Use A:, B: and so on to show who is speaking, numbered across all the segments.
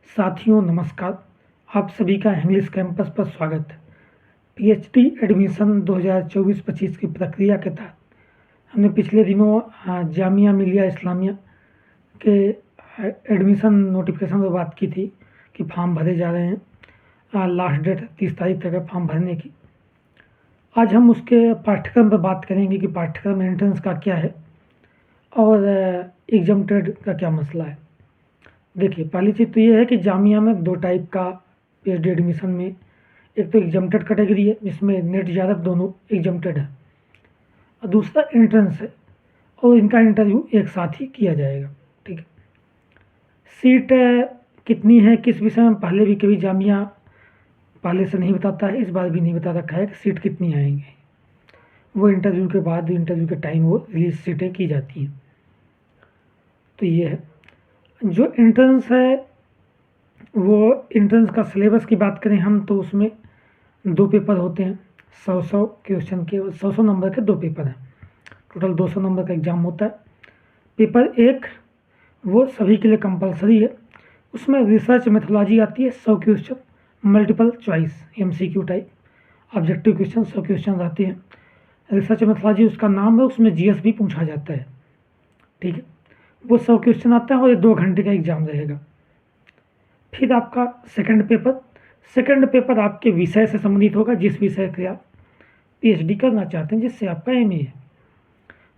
A: साथियों नमस्कार। आप सभी का इंग्लिश कैंपस पर स्वागत है। पीएचडी एडमिशन 2024-25 की प्रक्रिया के तहत हमने पिछले दिनों जामिया मिलिया इस्लामिया के एडमिशन नोटिफिकेशन पर बात की थी कि फॉर्म भरे जा रहे हैं। लास्ट डेट 30 तारीख तक है फॉर्म भरने की। आज हम उसके पाठ्यक्रम पर बात करेंगे कि पाठ्यक्रम एंट्रेंस का क्या है और एग्जाम्प्टेड का क्या मसला है। देखिए, पहली चीज़ तो ये है कि जामिया में दो टाइप का पीएचडी एडमिशन में, एक तो एग्जाम्प्टेड कैटेगरी है जिसमें नेट JRF दोनों एग्जाम्प्टेड है, और दूसरा एंट्रेंस है और इनका इंटरव्यू एक साथ ही किया जाएगा। ठीक है। सीट कितनी है किस विषय में पहले भी कभी जामिया पहले से नहीं बताता है, इस बार भी नहीं बता रखा है कि सीट कितनी आएंगे। वो इंटरव्यू के बाद, इंटरव्यू के टाइम वो रिलीज सीटें की जाती हैं। तो ये है। जो एंट्रेंस है वो एंट्रेंस का सिलेबस की बात करें हम तो उसमें 2 पेपर होते हैं। 100 क्वेश्चन के 100 नंबर के 2 पेपर हैं। टोटल 200 नंबर का एग्ज़ाम होता है। पेपर 1 वो सभी के लिए कंपलसरी है। उसमें रिसर्च मेथोलॉजी आती है, 100 question, multiple choice MCQ type objective question 100 question आते हैं। रिसर्च मेथोलॉजी उसका नाम है, उसमें GS भी पूछा जाता है। ठीक है। वो 100 क्वेश्चन आता है और ये 2 घंटे का एग्ज़ाम रहेगा। फिर आपका सेकंड पेपर आपके विषय से संबंधित होगा, जिस विषय के आप पीएचडी करना चाहते हैं, जिससे आपका MA है।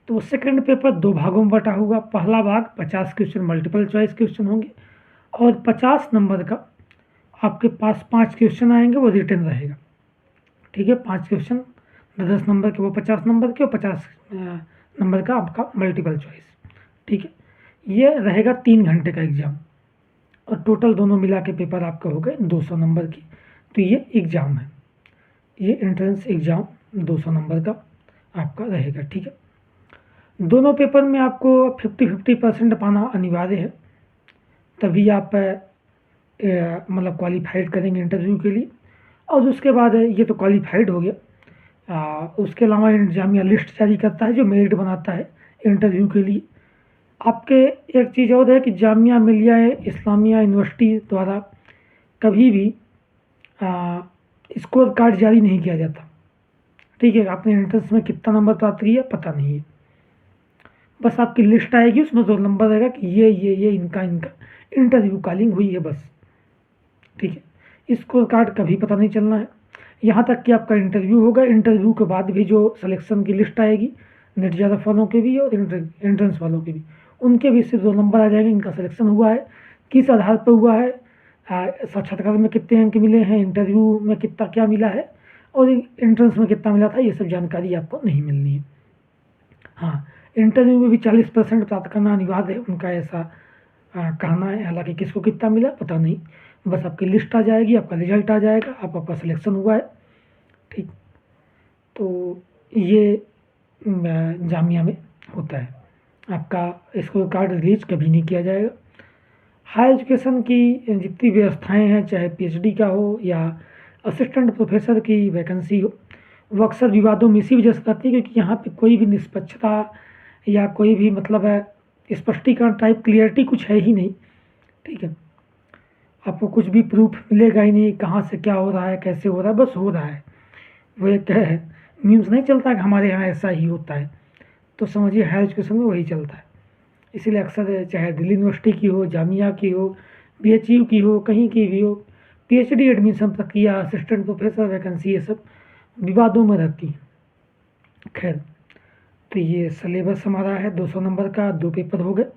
A: तो सेकंड पेपर 2 भागों में बटा होगा। पहला भाग 50 क्वेश्चन मल्टीपल चॉइस क्वेश्चन होंगे और 50 नंबर का आपके पास 5 क्वेश्चन आएंगे, वो रिटन रहेगा। ठीक है। 5 क्वेश्चन 10 नंबर के, वो 50 नंबर के, और 50 नंबर का आपका मल्टीपल चॉइस। ठीक है। ये रहेगा 3 घंटे का एग्ज़ाम और टोटल दोनों मिला के पेपर आपका हो गए 200 नंबर की। तो ये एग्ज़ाम है, ये एंट्रेंस एग्ज़ाम 200 नंबर का आपका रहेगा। ठीक है। दोनों पेपर में आपको 50-50% पाना अनिवार्य है, तभी आप मतलब क्वालिफाइड करेंगे इंटरव्यू के लिए। और उसके बाद ये तो क्वालिफाइड हो गया। उसके अलावा जामिया लिस्ट जारी करता है जो मेरिट बनाता है इंटरव्यू के लिए। आपके एक चीज़ और है कि जामिया मिलिया इस्लामिया यूनिवर्सिटी द्वारा कभी भी स्कोर कार्ड जारी नहीं किया जाता। ठीक है। आपने एंट्रेंस में कितना नंबर प्राप्त किया पता नहीं है, बस आपकी लिस्ट आएगी, उसमें 2 नंबर रहेगा कि ये इनका इंटरव्यू कॉलिंग हुई है, बस। ठीक है। स्कोर कार्ड कभी पता नहीं चलना है, यहाँ तक कि आपका इंटरव्यू होगा। इंटरव्यू के बाद भी जो सिलेक्शन की लिस्ट आएगी, नेट JRF वालों के भी और एंट्रेंस वालों के भी, उनके भी सिर्फ 2 नंबर आ जाएंगे, इनका सिलेक्शन हुआ है, किस आधार पर हुआ है, साक्षात्कार में कितने अंक मिले हैं, इंटरव्यू में कितना क्या मिला है और एंट्रेंस में कितना मिला था, ये सब जानकारी आपको नहीं मिलनी है। हाँ, इंटरव्यू में भी 40% प्राप्त करना अनिवार्य है, उनका ऐसा कहना है। हालांकि किसको कितना मिला पता नहीं, बस आपकी लिस्ट आ जाएगी, आपका रिजल्ट आ जाएगा, आपका सिलेक्शन हुआ है। ठीक। तो ये जामिया में होता है। आपका स्कोर कार्ड रिलीज कभी नहीं किया जाएगा। हायर एजुकेशन की जितनी व्यवस्थाएं हैं, चाहे पीएचडी का हो या असिस्टेंट प्रोफेसर की वैकेंसी हो, वो अक्सर विवादों में इसी वजह से रहती है क्योंकि यहाँ पे कोई भी निष्पक्षता या कोई भी मतलब है स्पष्टीकरण टाइप क्लियरिटी कुछ है ही नहीं। ठीक है। आपको कुछ भी प्रूफ मिलेगा ही नहीं, कहाँ से क्या हो रहा है, कैसे हो रहा है, बस हो रहा है। वो एक न्यूज़ नहीं चलता कि हमारे यहाँ ऐसा ही होता है, तो समझिए हायर एजुकेशन में वही चलता है। इसीलिए अक्सर चाहे दिल्ली यूनिवर्सिटी की हो, जामिया की हो, BHU की हो, कहीं की भी हो, पीएचडी एडमिशन प्रक्रिया, असिस्टेंट प्रोफेसर वैकेंसी, ये सब विवादों में रहती है। खैर, तो ये सिलेबस हमारा है 200 नंबर का, 2 पेपर हो गए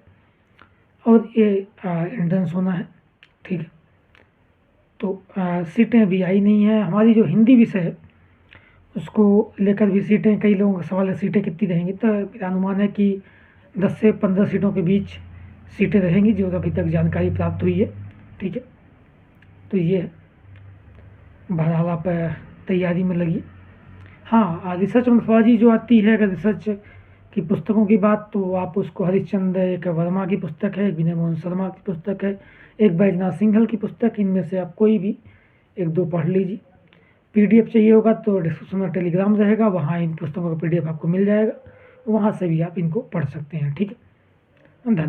A: और ये एंट्रेंस होना है। ठीक है। तो सीटें अभी आई नहीं हैं। हमारी जो हिंदी विषय है उसको लेकर भी सीटें, कई लोगों का सवाल है सीटें कितनी रहेंगी, तो मेरा अनुमान है कि 10 से 15 सीटों के बीच सीटें रहेंगी, जो अभी तक जानकारी प्राप्त हुई है। ठीक है। तो ये है। बहरहाल आप तैयारी में लगी। हाँ, रिसर्च मेथोलॉजी जो आती है, अगर रिसर्च की पुस्तकों की बात, तो आप उसको हरिश्चंद्र एक वर्मा की पुस्तक है, एक विनय मोहन शर्मा की पुस्तक है, एक बैजनाथ सिंघल की पुस्तक, इनमें से आप कोई भी 1-2 पढ़ लीजिए। PDF चाहिए होगा तो डिस्क्रिप्शन में टेलीग्राम रहेगा, वहाँ इन पुस्तकों का PDF आपको मिल जाएगा, वहाँ से भी आप इनको पढ़ सकते हैं। ठीक है। धन्यवाद।